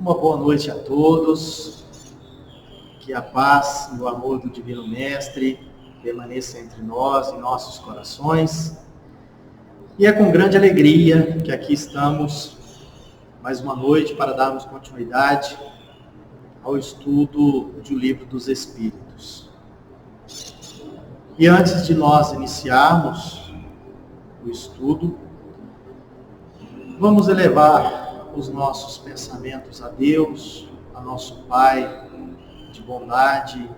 Uma boa noite a todos, que a paz e o amor do Divino Mestre permaneça entre nós, em nossos corações. E é com grande alegria que aqui estamos, mais uma noite, para darmos continuidade ao estudo do Livro dos Espíritos. E antes de nós iniciarmos o estudo, vamos elevar os nossos pensamentos a Deus, a nosso Pai de bondade,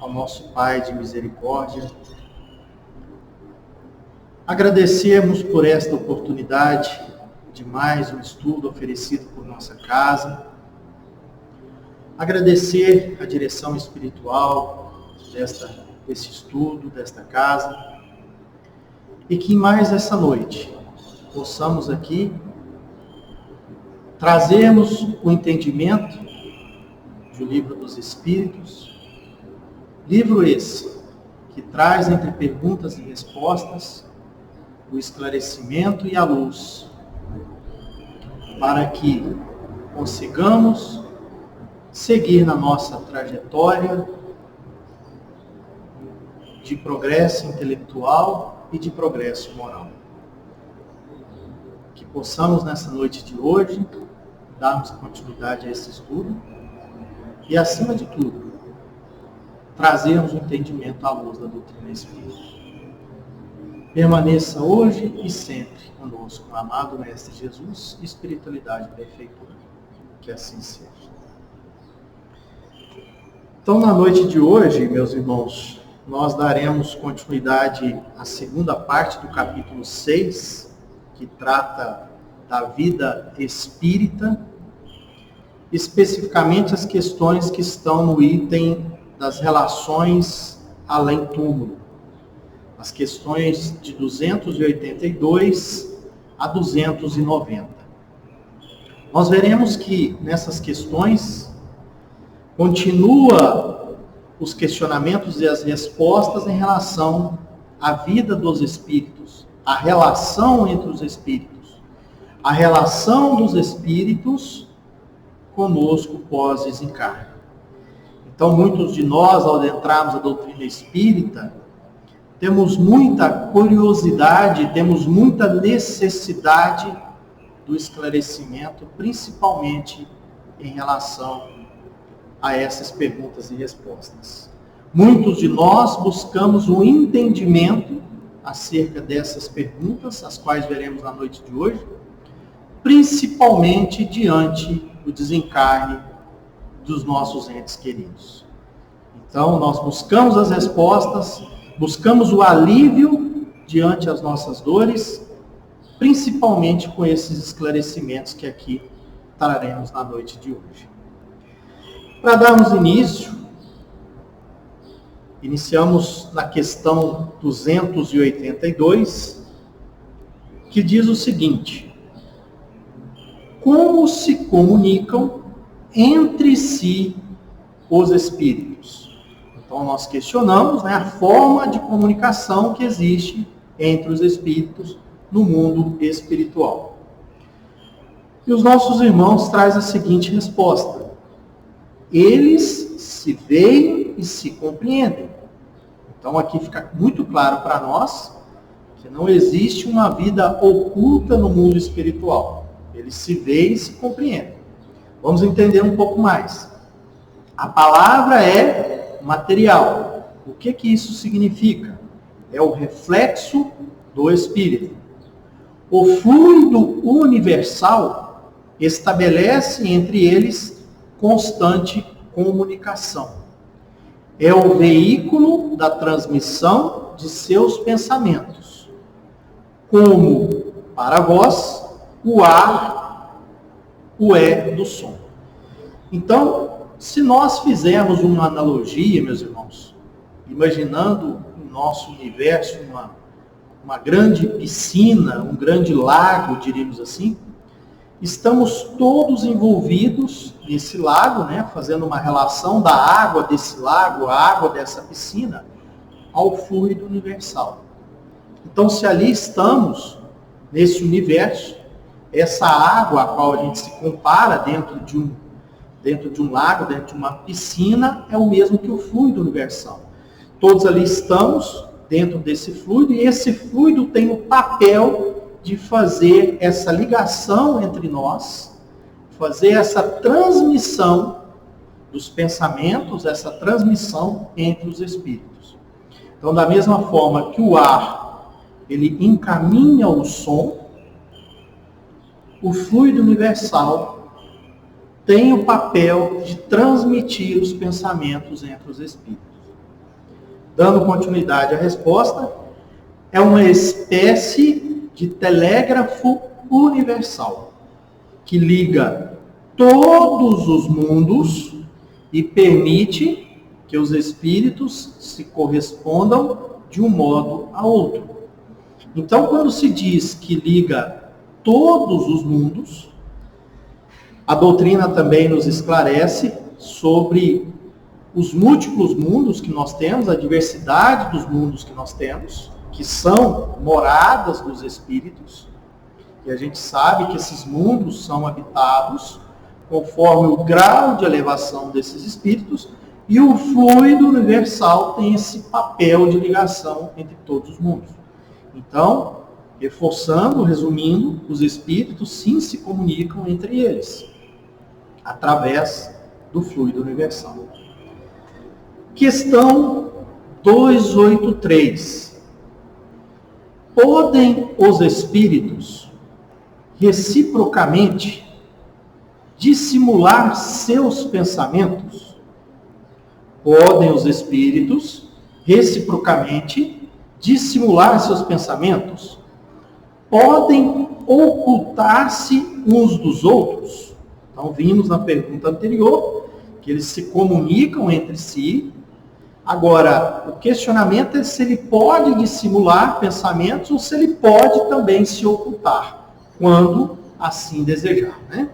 ao nosso Pai de misericórdia. Agradecemos por esta oportunidade de mais um estudo oferecido por nossa casa. Agradecer a direção espiritual desse estudo, desta casa. E que mais essa noite possamos aqui trazermos o entendimento do Livro dos Espíritos, livro esse que traz entre perguntas e respostas o esclarecimento e a luz, para que consigamos seguir na nossa trajetória de progresso intelectual e de progresso moral. Que possamos nessa noite de hoje darmos continuidade a esse estudo e, acima de tudo, trazermos o entendimento à luz da doutrina espírita. Permaneça hoje e sempre conosco, o amado Mestre Jesus, espiritualidade e benfeitura. Que assim seja. Então, na noite de hoje, meus irmãos, nós daremos continuidade à segunda parte do capítulo 6, que trata da vida espírita, especificamente as questões que estão no item das relações além-túmulo, as questões de 282 a 290. Nós veremos que nessas questões continua os questionamentos e as respostas em relação à vida dos espíritos, a relação entre os espíritos, a relação dos espíritos conosco pós-desencarne. Então, muitos de nós, ao adentrarmos a doutrina espírita, temos muita curiosidade, temos muita necessidade do esclarecimento, principalmente em relação a essas perguntas e respostas. Muitos de nós buscamos um entendimento acerca dessas perguntas, as quais veremos na noite de hoje, principalmente diante do desencarne dos nossos entes queridos. Então, nós buscamos as respostas, buscamos o alívio diante das nossas dores, principalmente com esses esclarecimentos que aqui traremos na noite de hoje. Para darmos início, iniciamos na questão 282, que diz o seguinte: como se comunicam entre si os espíritos? Então, nós questionamos a forma de comunicação que existe entre os espíritos no mundo espiritual. E os nossos irmãos trazem a seguinte resposta: eles se veem e se compreendem. Então, aqui fica muito claro para nós que não existe uma vida oculta no mundo espiritual. Eles se veem e se compreendem. Vamos entender um pouco mais. A palavra é material. O que isso significa? É o reflexo do Espírito. O fluido universal estabelece entre eles constante comunicação. É o veículo da transmissão de seus pensamentos. Como para vós, o ar, o é do som. Então, se nós fizermos uma analogia, meus irmãos, imaginando o nosso universo uma grande piscina, um grande lago, diríamos assim, estamos todos envolvidos nesse lago, né, fazendo uma relação da água desse lago, a água dessa piscina, ao fluido universal. Então, se ali estamos, nesse universo, essa água a qual a gente se compara dentro de um lago, dentro de uma piscina, é o mesmo que o fluido universal. Todos ali estamos dentro desse fluido, e esse fluido tem o papel de fazer essa ligação entre nós, fazer essa transmissão dos pensamentos, essa transmissão entre os espíritos. Então, da mesma forma que o ar, ele encaminha o som, o fluido universal tem o papel de transmitir os pensamentos entre os espíritos. Dando continuidade à resposta, é uma espécie de telégrafo universal, que liga todos os mundos e permite que os espíritos se correspondam de um modo a outro. Então, quando se diz que liga todos os mundos, a doutrina também nos esclarece sobre os múltiplos mundos que nós temos, a diversidade dos mundos que nós temos, que são moradas dos espíritos, e a gente sabe que esses mundos são habitados conforme o grau de elevação desses espíritos, e o fluido universal tem esse papel de ligação entre todos os mundos. Então, reforçando, resumindo, os espíritos sim se comunicam entre eles, através do fluido universal. Questão 283. Podem os espíritos reciprocamente dissimular seus pensamentos? Podem os espíritos reciprocamente dissimular seus pensamentos? Podem ocultar-se uns dos outros? Então, vimos na pergunta anterior que eles se comunicam entre si. Agora, o questionamento é se ele pode dissimular pensamentos ou se ele pode também se ocultar, quando assim desejar, né?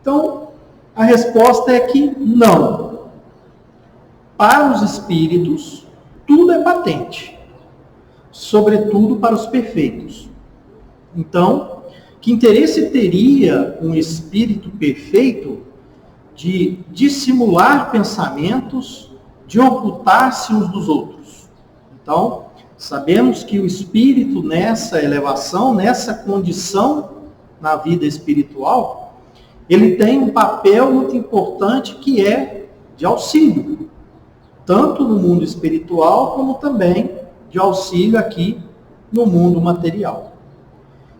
Então, a resposta é que não. Para os espíritos, tudo é patente, sobretudo para os perfeitos. Então, que interesse teria um espírito perfeito de dissimular pensamentos, de ocultar-se uns dos outros? Então, sabemos que o espírito nessa elevação, nessa condição na vida espiritual, ele tem um papel muito importante que é de auxílio, tanto no mundo espiritual como também de auxílio aqui no mundo material.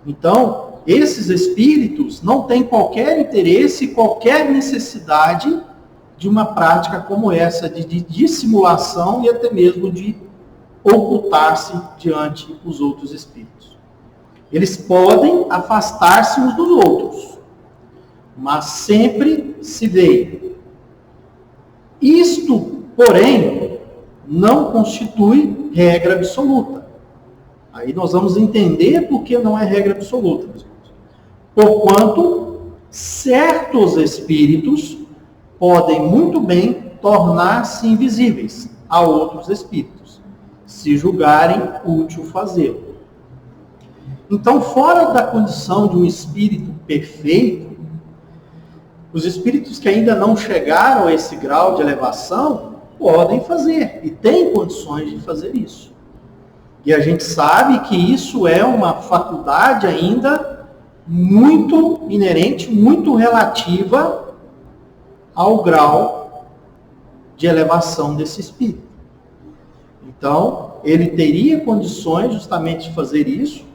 Então, esses espíritos não têm qualquer interesse, qualquer necessidade de uma prática como essa, de dissimulação e até mesmo de ocultar-se diante dos outros espíritos. Eles podem afastar-se uns dos outros, mas sempre se veem. Isto, porém, não constitui regra absoluta. Aí nós vamos entender por que não é regra absoluta, meus irmãos. Porquanto certos espíritos podem muito bem tornar-se invisíveis a outros espíritos, se julgarem útil fazê-lo. Então, fora da condição de um espírito perfeito, os espíritos que ainda não chegaram a esse grau de elevação podem fazer, e têm condições de fazer isso. E a gente sabe que isso é uma faculdade ainda muito inerente, muito relativa ao grau de elevação desse espírito. Então, ele teria condições justamente de fazer isso,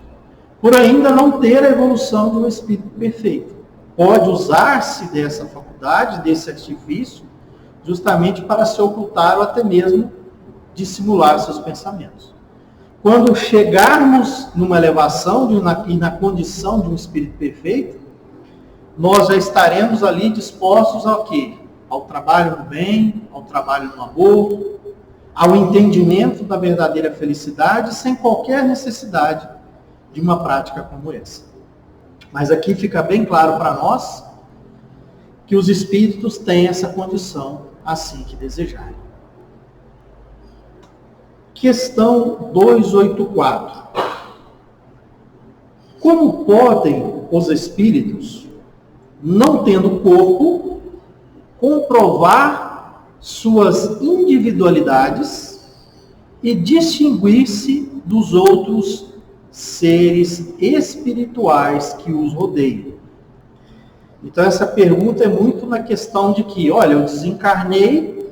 por ainda não ter a evolução de um espírito perfeito. Pode usar-se dessa faculdade, desse artifício, justamente para se ocultar ou até mesmo dissimular seus pensamentos. Quando chegarmos numa elevação e na condição de um espírito perfeito, nós já estaremos ali dispostos ao quê? Ao trabalho no bem, ao trabalho no amor, ao entendimento da verdadeira felicidade, sem qualquer necessidade de uma prática como essa. Mas aqui fica bem claro para nós que os espíritos têm essa condição assim que desejarem. Questão 284. Como podem os espíritos, não tendo corpo, comprovar suas individualidades e distinguir-se dos outros seres espirituais que os rodeiam? Então essa pergunta é muito na questão de que, olha, eu desencarnei,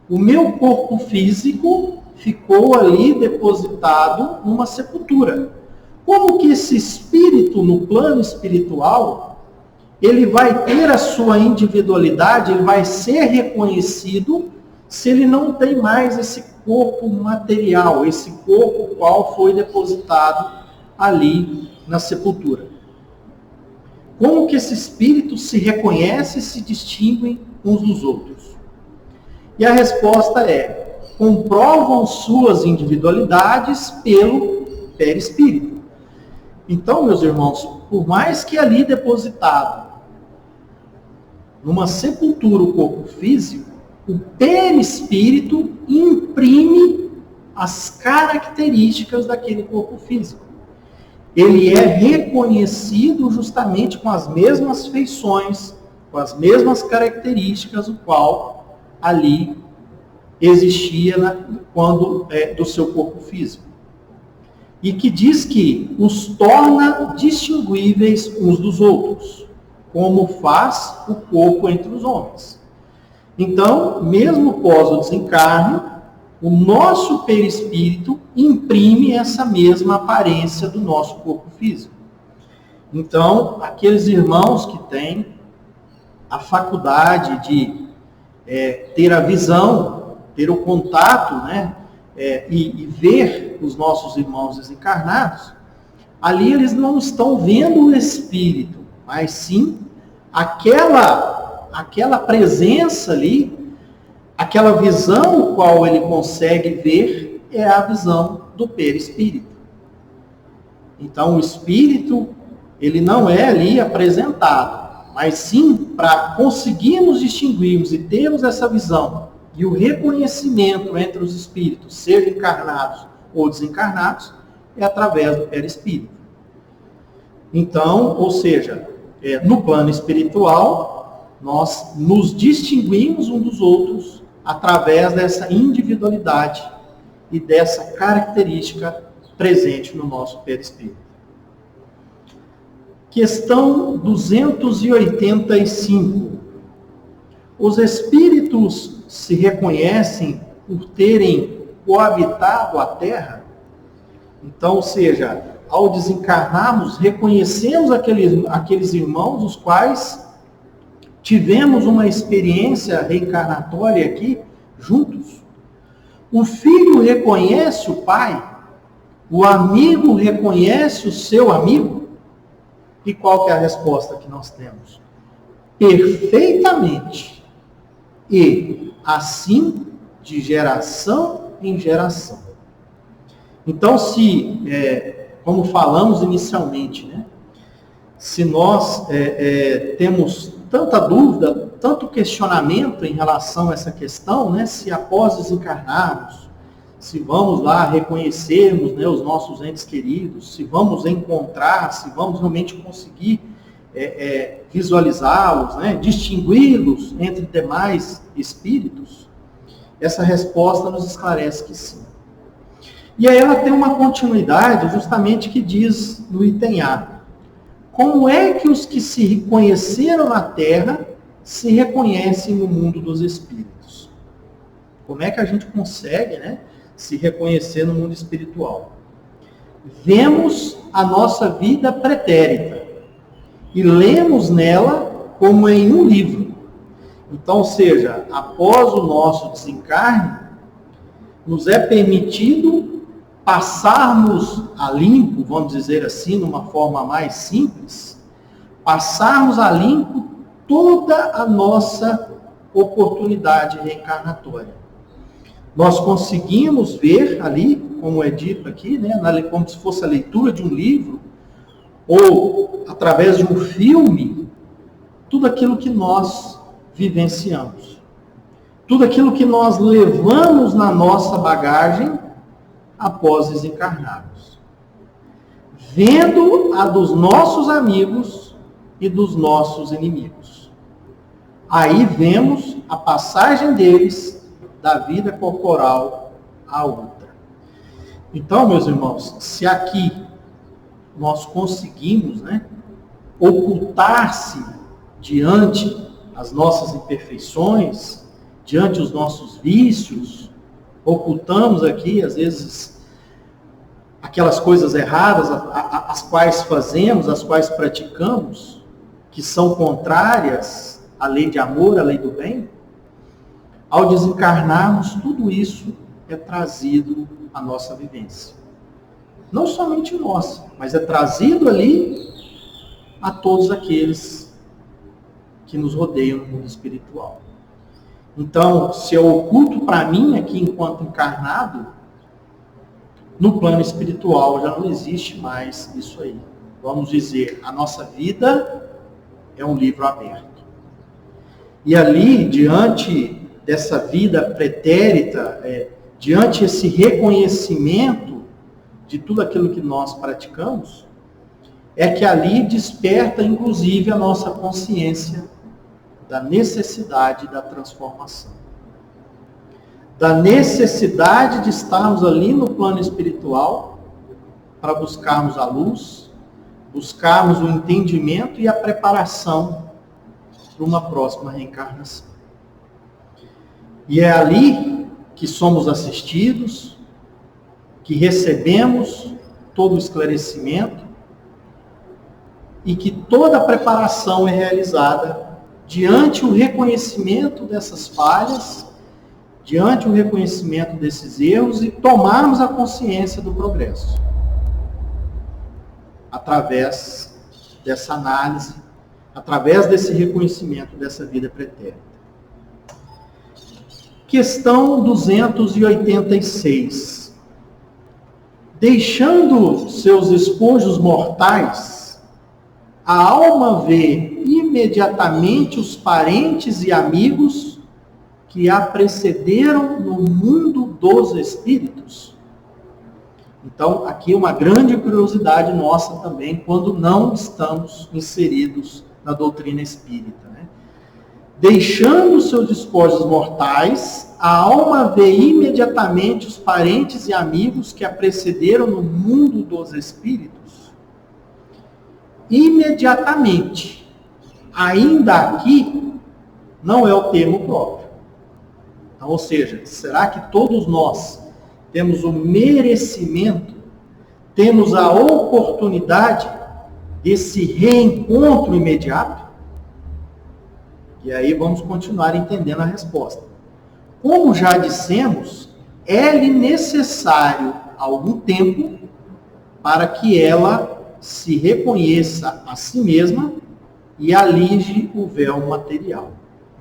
o meu corpo físico ficou ali depositado numa sepultura. Como que esse espírito no plano espiritual, ele vai ter a sua individualidade, ele vai ser reconhecido se ele não tem mais esse corpo material, esse corpo qual foi depositado ali na sepultura? Como que esse espírito se reconhece e se distinguem uns dos outros? E a resposta é: comprovam suas individualidades pelo perispírito. Então, meus irmãos, por mais que ali depositado numa sepultura o corpo físico, o perispírito imprime as características daquele corpo físico. Ele é reconhecido justamente com as mesmas feições, com as mesmas características, o qual ali existia quando do seu corpo físico. E que diz que os torna distinguíveis uns dos outros, como faz o corpo entre os homens. Então, mesmo após o desencarne, o nosso perispírito imprime essa mesma aparência do nosso corpo físico. Então, aqueles irmãos que têm a faculdade de ter a visão, ter o contato, né, e ver os nossos irmãos desencarnados, ali eles não estão vendo o espírito, mas sim aquela presença ali, aquela visão qual ele consegue ver é a visão do perispírito. Então o espírito, ele não é ali apresentado, mas sim para conseguirmos distinguirmos e termos essa visão e o reconhecimento entre os espíritos, sejam encarnados ou desencarnados, é através do perispírito. Então, ou seja, no plano espiritual, nós nos distinguimos uns dos outros através dessa individualidade e dessa característica presente no nosso perispírito. Questão 285. Os espíritos se reconhecem por terem coabitado a Terra? Então, ou seja, ao desencarnarmos, reconhecemos aqueles irmãos os quais tivemos uma experiência reencarnatória aqui juntos. O filho reconhece o pai, o amigo reconhece o seu amigo. E qual que é a resposta que nós temos? Perfeitamente. E assim, de geração em geração. Então, como falamos inicialmente, né? Se nós temos tanta dúvida, tanto questionamento em relação a essa questão, né? Se após desencarnarmos, se vamos lá reconhecermos, né, os nossos entes queridos, se vamos encontrar, se vamos realmente conseguir visualizá-los, né, distingui-los entre demais espíritos, essa resposta nos esclarece que sim. E aí ela tem uma continuidade justamente que diz no item A: como é que os que se reconheceram na Terra se reconhecem no mundo dos espíritos? Como é que a gente consegue, né, se reconhecer no mundo espiritual? Vemos a nossa vida pretérita e lemos nela como em um livro. Então, ou seja, após o nosso desencarne, nos é permitido passarmos a limpo, vamos dizer assim, numa forma mais simples, passarmos a limpo toda a nossa oportunidade reencarnatória. Nós conseguimos ver ali, como é dito aqui, né, como se fosse a leitura de um livro, ou através de um filme, tudo aquilo que nós vivenciamos. Tudo aquilo que nós levamos na nossa bagagem após desencarnarmos. vendo a dos nossos amigos e dos nossos inimigos. Aí vemos a passagem deles da vida corporal à outra. Então, meus irmãos, se aqui nós conseguimos, ocultar-se diante as nossas imperfeições, diante os nossos vícios, ocultamos aqui, às vezes, aquelas coisas erradas, as quais fazemos, as quais praticamos, que são contrárias à lei de amor, à lei do bem. Ao desencarnarmos, tudo isso é trazido à nossa vivência. Não somente nossa, mas é trazido ali a todos aqueles que nos rodeiam no mundo espiritual. Então, se eu oculto para mim aqui enquanto encarnado, no plano espiritual já não existe mais isso aí. Vamos dizer, a nossa vida é um livro aberto. E ali, diante dessa vida pretérita, diante esse reconhecimento de tudo aquilo que nós praticamos, é que ali desperta, inclusive, a nossa consciência da necessidade da transformação. Da necessidade de estarmos ali no plano espiritual para buscarmos a luz, buscarmos o entendimento e a preparação para uma próxima reencarnação. E é ali que somos assistidos, que recebemos todo o esclarecimento e que toda a preparação é realizada diante o reconhecimento dessas falhas, diante o reconhecimento desses erros e tomarmos a consciência do progresso. Através dessa análise, através desse reconhecimento dessa vida pretérita. Questão 286. Deixando seus espojos mortais, a alma vê imediatamente os parentes e amigos que a precederam no mundo dos espíritos. Então, aqui uma grande curiosidade nossa também, quando não estamos inseridos na doutrina espírita. Deixando seus despojos mortais, a alma vê imediatamente os parentes e amigos que a precederam no mundo dos espíritos. Imediatamente. Ainda aqui, não é o termo próprio. Então, ou seja, será que todos nós temos o merecimento, temos a oportunidade desse reencontro imediato? E aí vamos continuar entendendo a resposta. Como já dissemos, é-lhe necessário algum tempo para que ela se reconheça a si mesma e alige o véu material.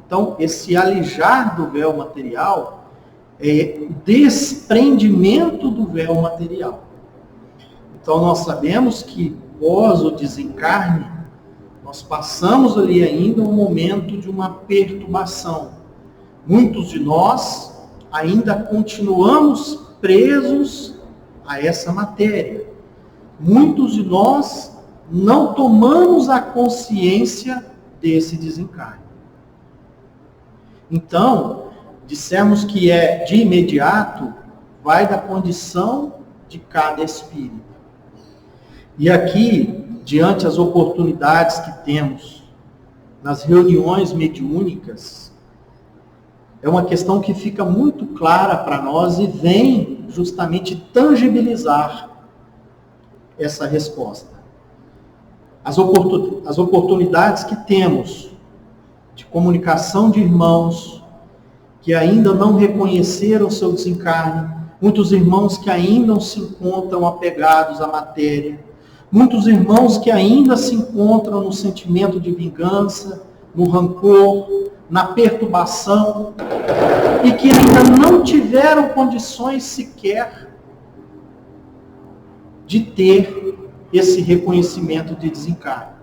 Então, esse alijar do véu material é o desprendimento do véu material. Então, nós sabemos que após o desencarne, nós passamos ali ainda um momento de uma perturbação. Muitos de nós ainda continuamos presos a essa matéria. Muitos de nós não tomamos a consciência desse desencarne. Então, dissemos que é de imediato, vai da condição de cada espírito. E aqui, diante as oportunidades que temos nas reuniões mediúnicas, é uma questão que fica muito clara para nós e vem justamente tangibilizar essa resposta. As oportunidades que temos de comunicação de irmãos que ainda não reconheceram seu desencarne, muitos irmãos que ainda se encontram apegados à matéria, muitos irmãos que ainda se encontram no sentimento de vingança, no rancor, na perturbação, e que ainda não tiveram condições sequer de ter esse reconhecimento de desencarne.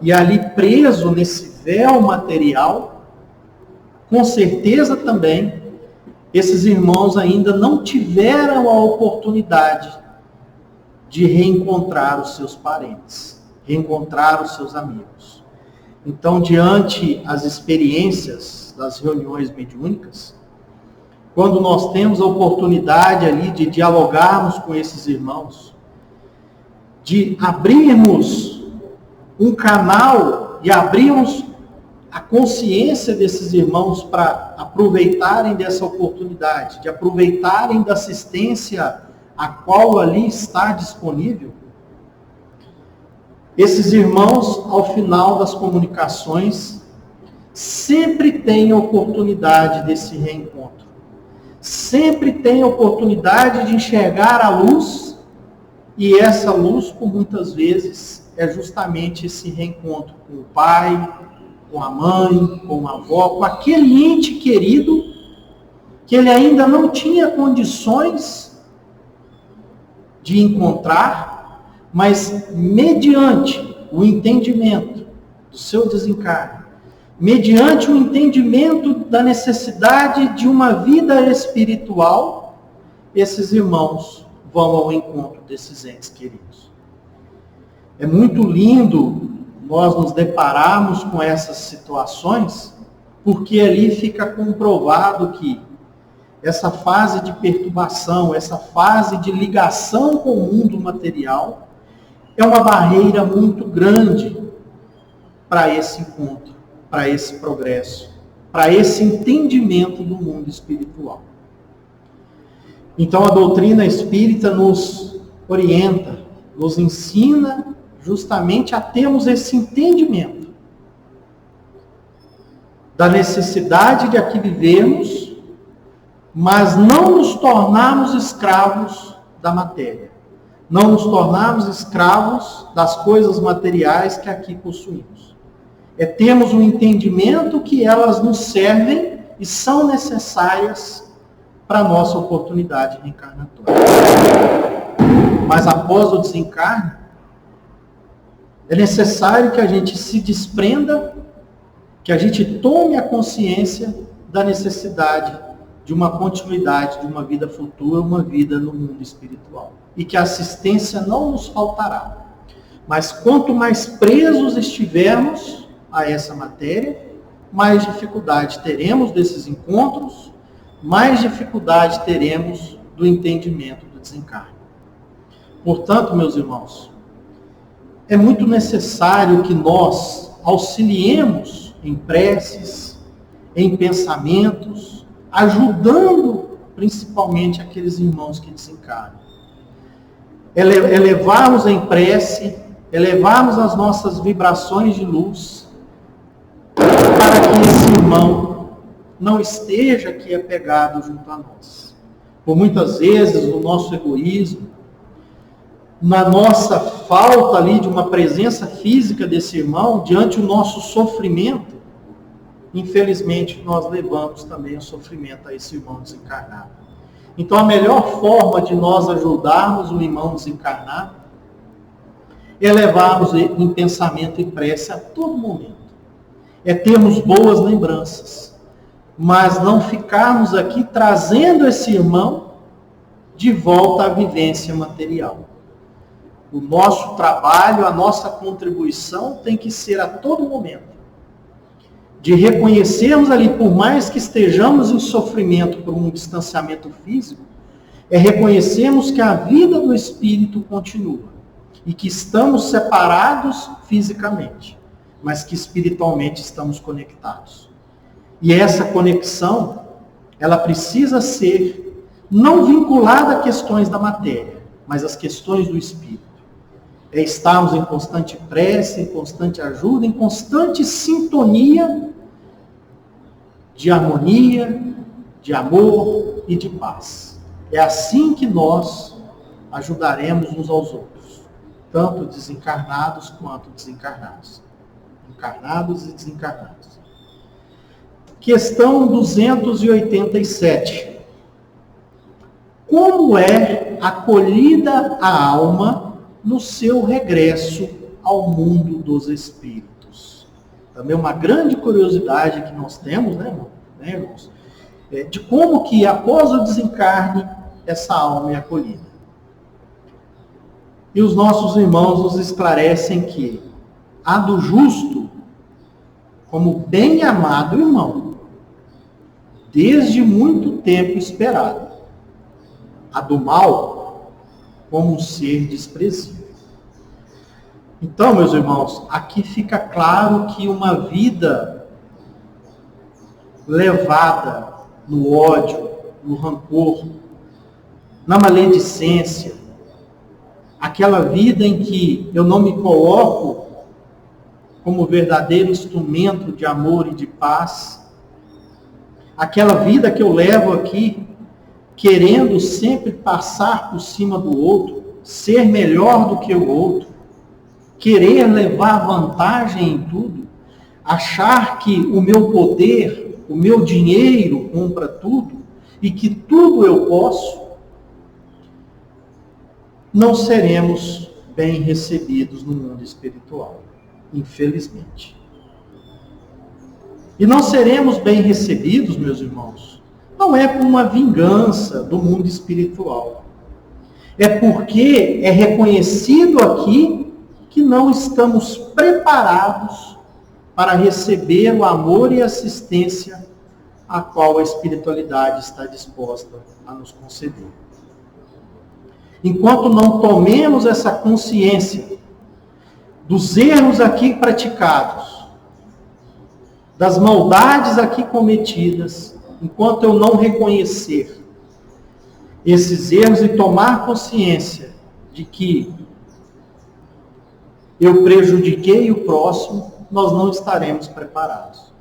E ali preso nesse véu material, com certeza também, esses irmãos ainda não tiveram a oportunidade de reencontrar os seus parentes, reencontrar os seus amigos. Então, diante as experiências das reuniões mediúnicas, quando nós temos a oportunidade ali de dialogarmos com esses irmãos, de abrirmos um canal e abrirmos a consciência desses irmãos para aproveitarem dessa oportunidade, de aproveitarem da assistência a qual ali está disponível, esses irmãos, ao final das comunicações, sempre têm a oportunidade desse reencontro. Sempre têm a oportunidade de enxergar a luz, e essa luz, por muitas vezes, é justamente esse reencontro com o pai, com a mãe, com a avó, com aquele ente querido que ele ainda não tinha condições de encontrar, mas mediante o entendimento do seu desencarne, mediante o entendimento da necessidade de uma vida espiritual, esses irmãos vão ao encontro desses entes queridos. É muito lindo nós nos depararmos com essas situações, porque ali fica comprovado que essa fase de perturbação, essa fase de ligação com o mundo material, é uma barreira muito grande para esse encontro, para esse progresso, para esse entendimento do mundo espiritual. Então a doutrina espírita nos orienta, nos ensina justamente a termos esse entendimento da necessidade de aqui vivermos, mas não nos tornarmos escravos da matéria, não nos tornarmos escravos das coisas materiais que aqui possuímos. É termos um entendimento que elas nos servem e são necessárias para a nossa oportunidade reencarnatória. Mas após o desencarne, é necessário que a gente se desprenda, que a gente tome a consciência da necessidade de uma continuidade, de uma vida futura, uma vida no mundo espiritual. E que a assistência não nos faltará. Mas quanto mais presos estivermos a essa matéria, mais dificuldade teremos desses encontros, mais dificuldade teremos do entendimento do desencarne. Portanto, meus irmãos, é muito necessário que nós auxiliemos em preces, em pensamentos, ajudando principalmente aqueles irmãos que desencarnam. Elevarmos em prece, elevarmos as nossas vibrações de luz, para que esse irmão não esteja aqui apegado junto a nós. Por muitas vezes, no nosso egoísmo, na nossa falta ali de uma presença física desse irmão, diante do nosso sofrimento, infelizmente nós levamos também o sofrimento a esse irmão desencarnado. Então a melhor forma de nós ajudarmos o irmão desencarnado é levarmos em pensamento e prece a todo momento. É termos boas lembranças, mas não ficarmos aqui trazendo esse irmão de volta à vivência material. O nosso trabalho, a nossa contribuição tem que ser a todo momento de reconhecermos ali, por mais que estejamos em sofrimento por um distanciamento físico, é reconhecermos que a vida do espírito continua e que estamos separados fisicamente, mas que espiritualmente estamos conectados. E essa conexão, ela precisa ser não vinculada a questões da matéria, mas às questões do espírito. É estarmos em constante prece, em constante ajuda, em constante sintonia de harmonia, de amor e de paz. É assim que nós ajudaremos uns aos outros, tanto desencarnados quanto desencarnados. Encarnados e desencarnados. Questão 287. Como é acolhida a alma no seu regresso ao mundo dos espíritos? Também uma grande curiosidade que nós temos, né, irmãos? De como que após o desencarne essa alma é acolhida. E os nossos irmãos nos esclarecem que a do justo, como bem amado irmão, desde muito tempo esperado. A do mal, como um ser desprezível. Então, meus irmãos, aqui fica claro que uma vida levada no ódio, no rancor, na maledicência, aquela vida em que eu não me coloco como verdadeiro instrumento de amor e de paz, aquela vida que eu levo aqui, querendo sempre passar por cima do outro, ser melhor do que o outro, querer levar vantagem em tudo, achar que o meu poder, o meu dinheiro compra tudo e que tudo eu posso, não seremos bem recebidos no mundo espiritual, infelizmente. E não seremos bem recebidos, meus irmãos, não é por uma vingança do mundo espiritual. É porque é reconhecido aqui que não estamos preparados para receber o amor e assistência a qual a espiritualidade está disposta a nos conceder. Enquanto não tomemos essa consciência dos erros aqui praticados, das maldades aqui cometidas, enquanto eu não reconhecer esses erros e tomar consciência de que eu prejudiquei o próximo, nós não estaremos preparados.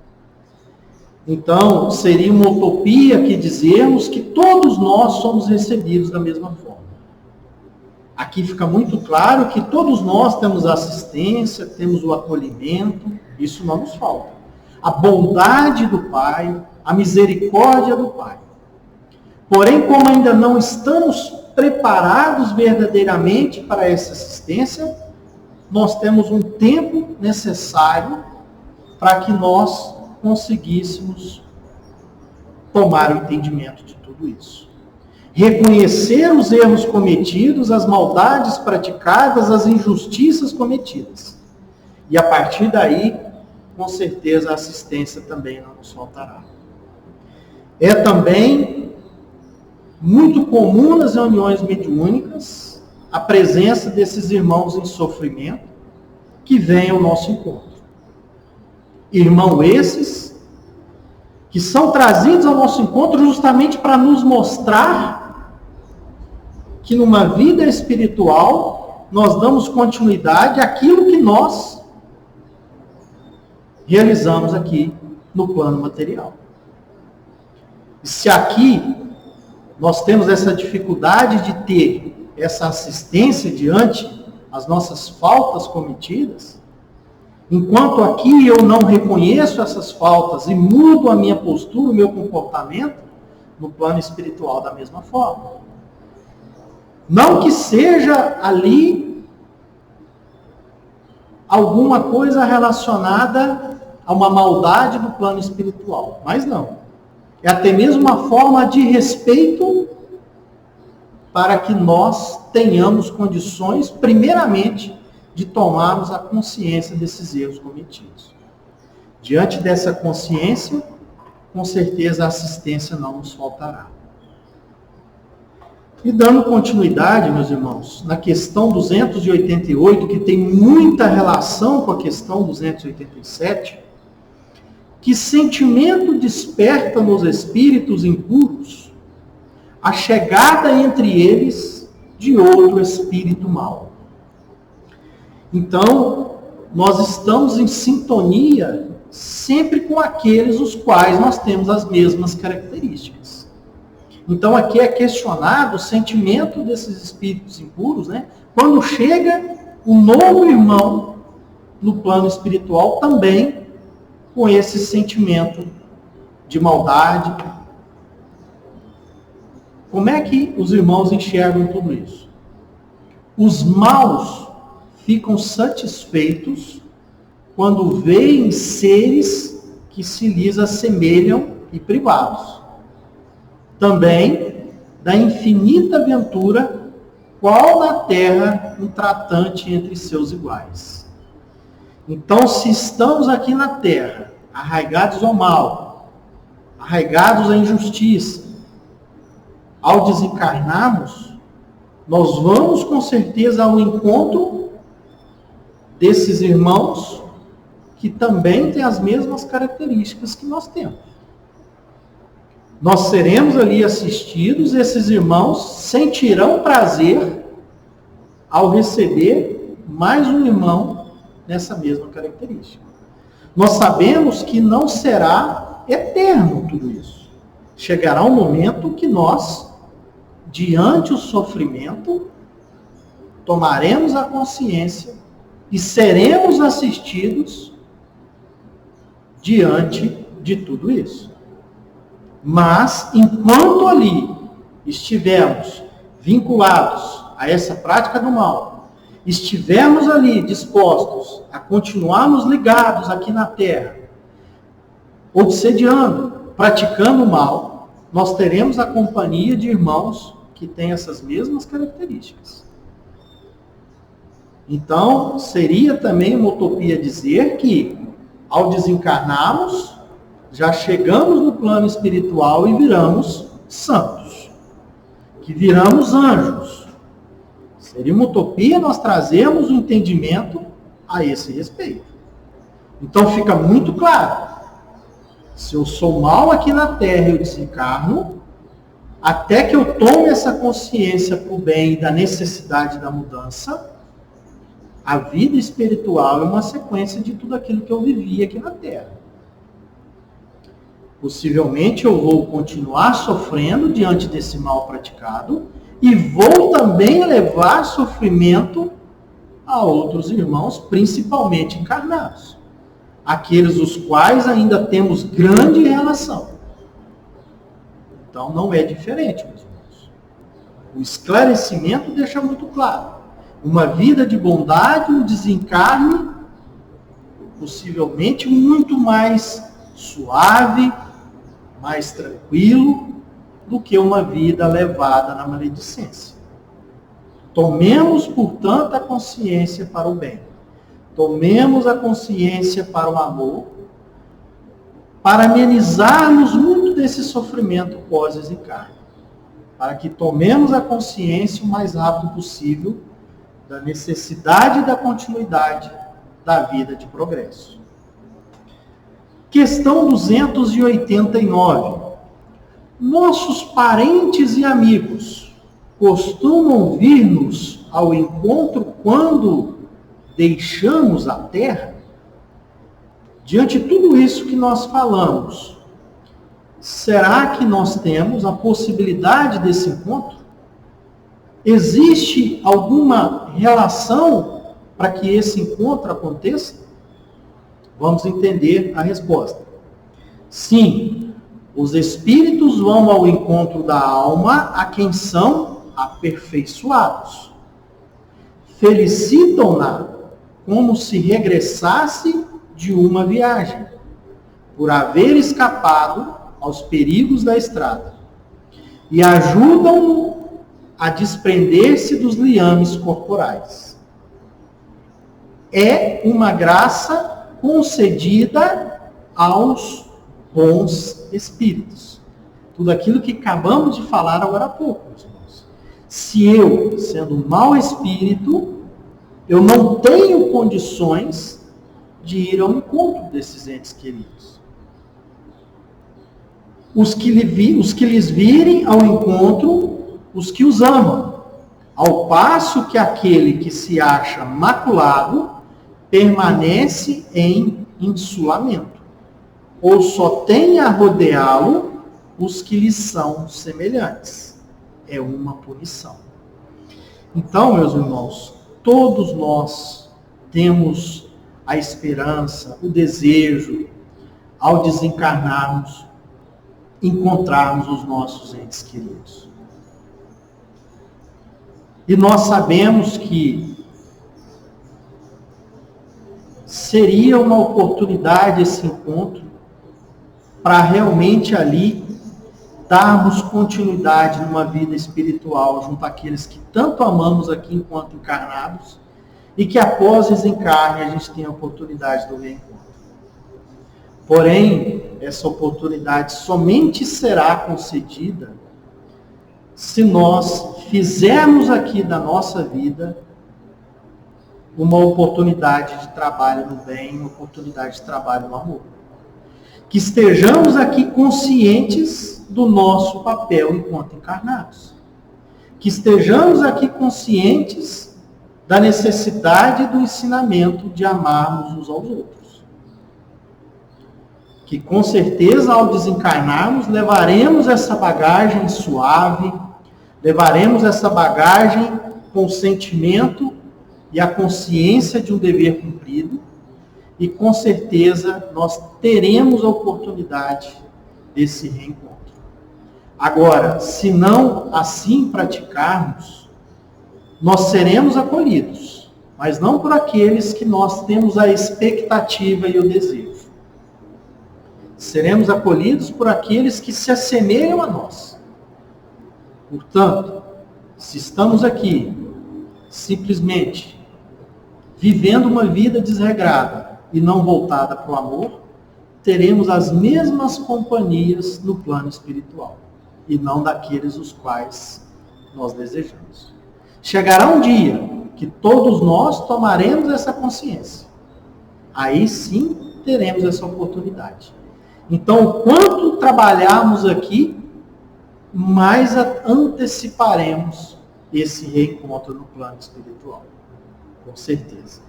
Então, seria uma utopia que dizermos que todos nós somos recebidos da mesma forma. Aqui fica muito claro que todos nós temos assistência, temos o acolhimento, isso não nos falta. A bondade do Pai, a misericórdia do Pai. Porém, como ainda não estamos preparados verdadeiramente para essa assistência, nós temos um tempo necessário para que nós conseguíssemos tomar o entendimento de tudo isso. Reconhecer os erros cometidos, as maldades praticadas, as injustiças cometidas. E a partir daí, com certeza, a assistência também não nos faltará. É também muito comum nas reuniões mediúnicas a presença desses irmãos em sofrimento que vêm ao nosso encontro. Irmãos esses que são trazidos ao nosso encontro justamente para nos mostrar que numa vida espiritual nós damos continuidade àquilo que nós realizamos aqui no plano material. E se aqui nós temos essa dificuldade de ter essa assistência diante as nossas faltas cometidas, enquanto aqui eu não reconheço essas faltas e mudo a minha postura, o meu comportamento, no plano espiritual da mesma forma. Não que seja ali alguma coisa relacionada a uma maldade do plano espiritual, mas não. É até mesmo uma forma de respeito para que nós tenhamos condições, primeiramente, de tomarmos a consciência desses erros cometidos. Diante dessa consciência, com certeza a assistência não nos faltará. E dando continuidade, meus irmãos, na questão 288, que tem muita relação com a questão 287, que sentimento desperta nos espíritos impuros a chegada entre eles de outro espírito mau. Então, nós estamos em sintonia sempre com aqueles os quais nós temos as mesmas características. Então, aqui é questionado o sentimento desses espíritos impuros, né? Quando chega um novo irmão no plano espiritual também com esse sentimento de maldade. Como é que os irmãos enxergam tudo isso? Os maus ficam satisfeitos quando veem seres que se lhes assemelham e privados. Também da infinita ventura qual na terra um tratante entre seus iguais. Então, se estamos aqui na terra, arraigados ao mal, arraigados à injustiça, ao desencarnarmos, nós vamos com certeza ao encontro desses irmãos que também têm as mesmas características que nós temos. Nós seremos ali assistidos, esses irmãos sentirão prazer ao receber mais um irmão nessa mesma característica. Nós sabemos que não será eterno tudo isso. Chegará um momento que nós, diante do sofrimento, tomaremos a consciência e seremos assistidos diante de tudo isso. Mas, enquanto ali estivermos vinculados a essa prática do mal, estivermos ali dispostos a continuarmos ligados aqui na Terra, obsediando, praticando o mal, nós teremos a companhia de irmãos que têm essas mesmas características. Então, seria também uma utopia dizer que, ao desencarnarmos, já chegamos no plano espiritual e viramos santos, que viramos anjos. Seria uma utopia nós trazermos o entendimento a esse respeito. Então fica muito claro, se eu sou mal aqui na Terra e eu desencarno, até que eu tome essa consciência para o bem e da necessidade da mudança, a vida espiritual é uma sequência de tudo aquilo que eu vivi aqui na Terra. Possivelmente eu vou continuar sofrendo diante desse mal praticado e vou também levar sofrimento a outros irmãos, principalmente encarnados. Aqueles os quais ainda temos grande relação. Então não é diferente, meus irmãos. O esclarecimento deixa muito claro. Uma vida de bondade, um desencarne, possivelmente muito mais suave, mais tranquilo, do que uma vida levada na maledicência. Tomemos, portanto, a consciência para o bem. Tomemos a consciência para o amor, para amenizarmos muito desse sofrimento pós-desencarne. Para que tomemos a consciência o mais rápido possível da necessidade da continuidade da vida de progresso. Questão 289. Nossos parentes e amigos costumam vir-nos ao encontro quando deixamos a Terra? Diante de tudo isso que nós falamos, será que nós temos a possibilidade desse encontro? Existe alguma relação para que esse encontro aconteça? Vamos entender a resposta. Sim, os espíritos vão ao encontro da alma a quem são aperfeiçoados. Felicitam-na como se regressasse de uma viagem, por haver escapado aos perigos da estrada, e ajudam-no a desprender-se dos liames corporais. É uma graça concedida aos bons espíritos. Tudo aquilo que acabamos de falar agora há pouco, meus irmãos. Se eu, sendo um mau espírito, eu não tenho condições de ir ao encontro desses entes queridos. Os que lhes virem ao encontro, os que os amam, ao passo que aquele que se acha maculado permanece em insulamento, ou só tem a rodeá-lo os que lhe são semelhantes. É uma punição. Então, meus irmãos, todos nós temos a esperança, o desejo, ao desencarnarmos, encontrarmos os nossos entes queridos. E nós sabemos que seria uma oportunidade esse encontro para realmente ali darmos continuidade numa vida espiritual junto àqueles que tanto amamos aqui enquanto encarnados, e que após desencarne a gente tenha a oportunidade do reencontro. Porém, essa oportunidade somente será concedida se nós fizermos aqui da nossa vida uma oportunidade de trabalho no bem, uma oportunidade de trabalho no amor. Que estejamos aqui conscientes do nosso papel enquanto encarnados. Que estejamos aqui conscientes da necessidade do ensinamento de amarmos uns aos outros. Que com certeza ao desencarnarmos levaremos essa bagagem suave, levaremos essa bagagem com o sentimento e a consciência de um dever cumprido, e com certeza nós teremos a oportunidade desse reencontro. Agora, se não assim praticarmos, nós seremos acolhidos, mas não por aqueles que nós temos a expectativa e o desejo. Seremos acolhidos por aqueles que se assemelham a nós. Portanto, se estamos aqui simplesmente vivendo uma vida desregrada e não voltada para o amor, teremos as mesmas companhias no plano espiritual e não daqueles os quais nós desejamos. Chegará um dia que todos nós tomaremos essa consciência. Aí sim teremos essa oportunidade. Então, quanto trabalharmos aqui, mais anteciparemos esse reencontro no plano espiritual. Com certeza.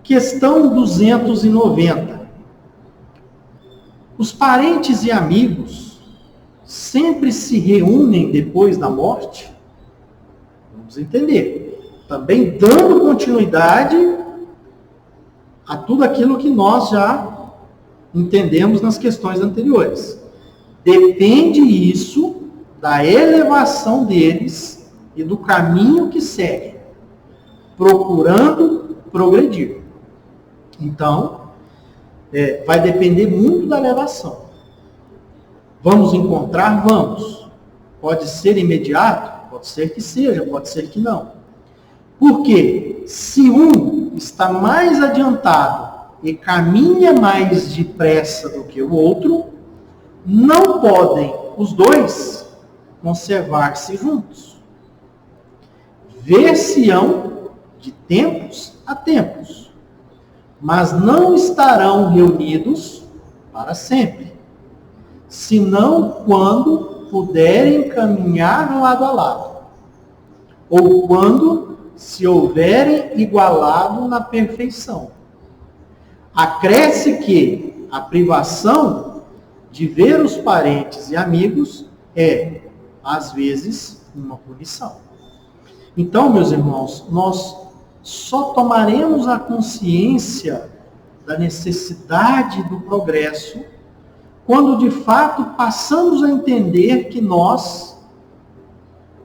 Questão 290. Os parentes e amigos sempre se reúnem depois da morte? Vamos entender. Também dando continuidade a tudo aquilo que nós já entendemos nas questões anteriores. Depende isso da elevação deles e do caminho que seguem, procurando progredir. Então, vai depender muito da elevação. Vamos encontrar? Vamos. Pode ser imediato? Pode ser que seja, pode ser que não. Por quê? Se um está mais adiantado e caminha mais depressa do que o outro, não podem os dois conservar-se juntos. Ver-se-ão de tempos a tempos, mas não estarão reunidos para sempre, senão quando puderem caminhar lado a lado, ou quando se houverem igualado na perfeição. Acresce que a privação de ver os parentes e amigos é, às vezes, uma punição. Então, meus irmãos, nós só tomaremos a consciência da necessidade do progresso quando, de fato, passamos a entender que nós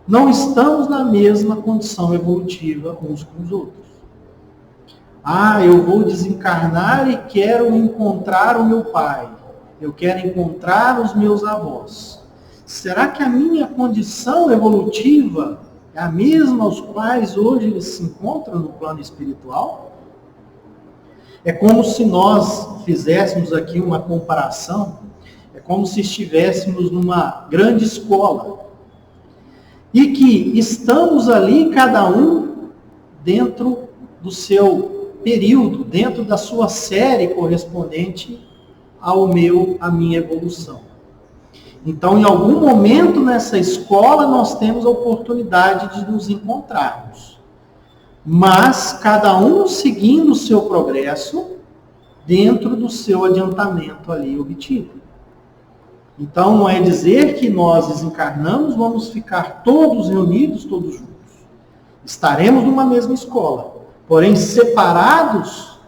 não estamos na mesma condição evolutiva uns com os outros. Eu vou desencarnar e quero encontrar o meu pai. Eu quero encontrar os meus avós. Será que a minha condição evolutiva é a mesma aos quais hoje eles se encontram no plano espiritual? É como se nós fizéssemos aqui uma comparação. É como se estivéssemos numa grande escola. E que estamos ali, cada um, dentro do seu período, dentro da sua série correspondente à minha evolução. Então, em algum momento nessa escola, nós temos a oportunidade de nos encontrarmos. Mas, cada um seguindo o seu progresso, dentro do seu adiantamento ali obtido. Então, não é dizer que nós desencarnamos, vamos ficar todos reunidos, todos juntos. Estaremos numa mesma escola, porém separados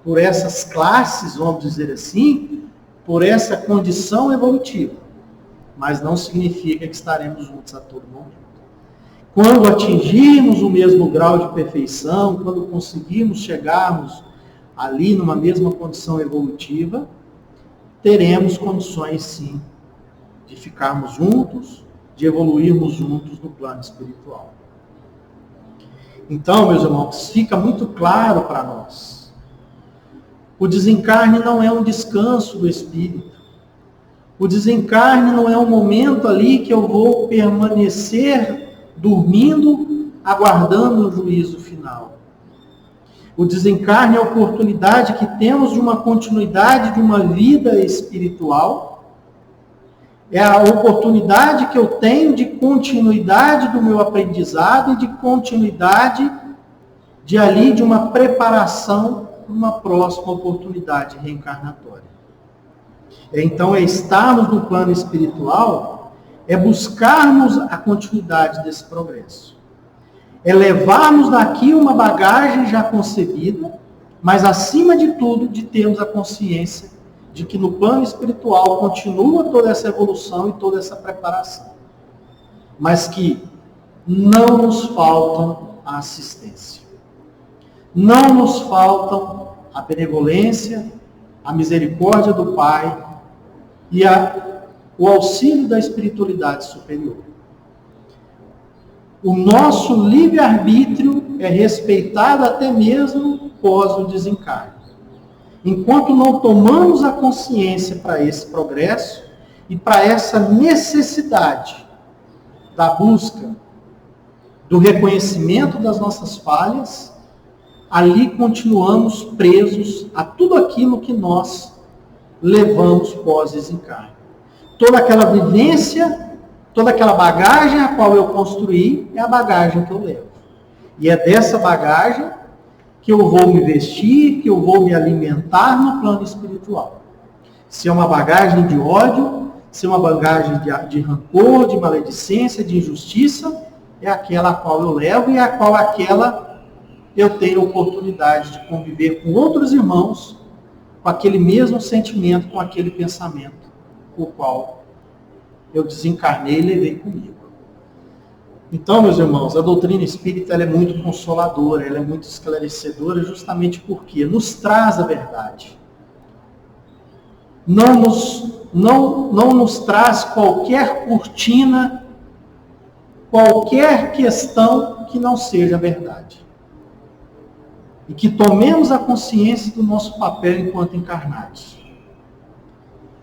por essas classes, vamos dizer assim, por essa condição evolutiva. Mas não significa que estaremos juntos a todo momento. Quando atingirmos o mesmo grau de perfeição, quando conseguirmos chegarmos ali numa mesma condição evolutiva, teremos condições, sim, de ficarmos juntos, de evoluirmos juntos no plano espiritual. Então, meus irmãos, fica muito claro para nós. O desencarne não é um descanso do espírito. O desencarne não é um momento ali que eu vou permanecer dormindo, aguardando o juízo final. O desencarne é a oportunidade que temos de uma continuidade de uma vida espiritual. É a oportunidade que eu tenho de continuidade do meu aprendizado e de continuidade de uma preparação para uma próxima oportunidade reencarnatória. Então, é estarmos no plano espiritual, é buscarmos a continuidade desse progresso. É levarmos daqui uma bagagem já concebida, mas acima de tudo, de termos a consciência de que no plano espiritual continua toda essa evolução e toda essa preparação. Mas que não nos faltam a assistência. Não nos faltam a benevolência, a misericórdia do Pai e o auxílio da espiritualidade superior. O nosso livre-arbítrio é respeitado até mesmo pós o desencarne. Enquanto não tomamos a consciência para esse progresso e para essa necessidade da busca, do reconhecimento das nossas falhas, ali continuamos presos a tudo aquilo que nós levamos pós-desencarne. Toda aquela vivência, toda aquela bagagem a qual eu construí, é a bagagem que eu levo. E é dessa bagagem que eu vou me vestir, que eu vou me alimentar no plano espiritual. Se é uma bagagem de ódio, se é uma bagagem de rancor, de maledicência, de injustiça, é aquela a qual eu levo e aquela eu tenho oportunidade de conviver com outros irmãos com aquele mesmo sentimento, com aquele pensamento, o qual eu desencarnei e levei comigo. Então, meus irmãos, a doutrina espírita ela é muito consoladora, ela é muito esclarecedora, justamente porque nos traz a verdade. Não nos traz qualquer cortina, qualquer questão que não seja verdade. E que tomemos a consciência do nosso papel enquanto encarnados.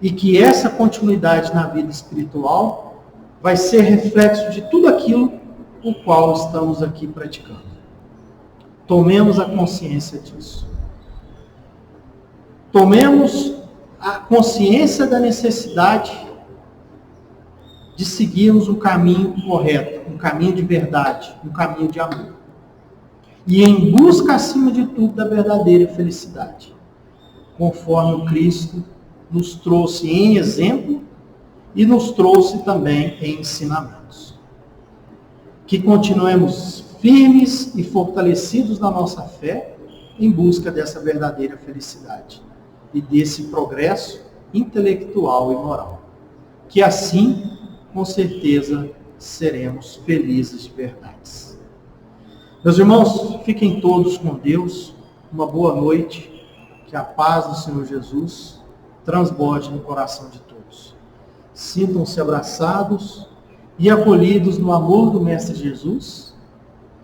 E que essa continuidade na vida espiritual vai ser reflexo de tudo aquilo o qual estamos aqui praticando. Tomemos a consciência disso. Tomemos a consciência da necessidade de seguirmos um caminho correto, um caminho de verdade, um caminho de amor. E em busca, acima de tudo, da verdadeira felicidade, conforme o Cristo nos trouxe em exemplo e nos trouxe também em ensinamentos. Que continuemos firmes e fortalecidos na nossa fé em busca dessa verdadeira felicidade e desse progresso intelectual e moral. Que assim, com certeza, seremos felizes de verdade. Meus irmãos, fiquem todos com Deus, uma boa noite, que a paz do Senhor Jesus transborde no coração de todos. Sintam-se abraçados e acolhidos no amor do Mestre Jesus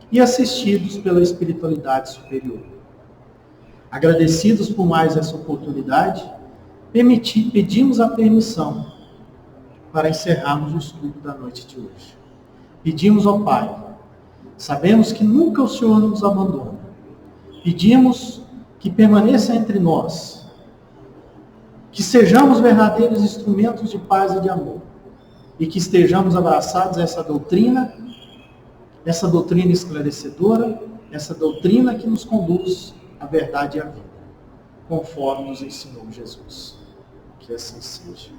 e assistidos pela espiritualidade superior. Agradecidos por mais essa oportunidade, pedimos a permissão para encerrarmos o estudo da noite de hoje. Pedimos ao Pai, sabemos que nunca o Senhor nos abandona. Pedimos que permaneça entre nós, que sejamos verdadeiros instrumentos de paz e de amor, e que estejamos abraçados a essa doutrina esclarecedora, essa doutrina que nos conduz à verdade e à vida, conforme nos ensinou Jesus. Que assim seja.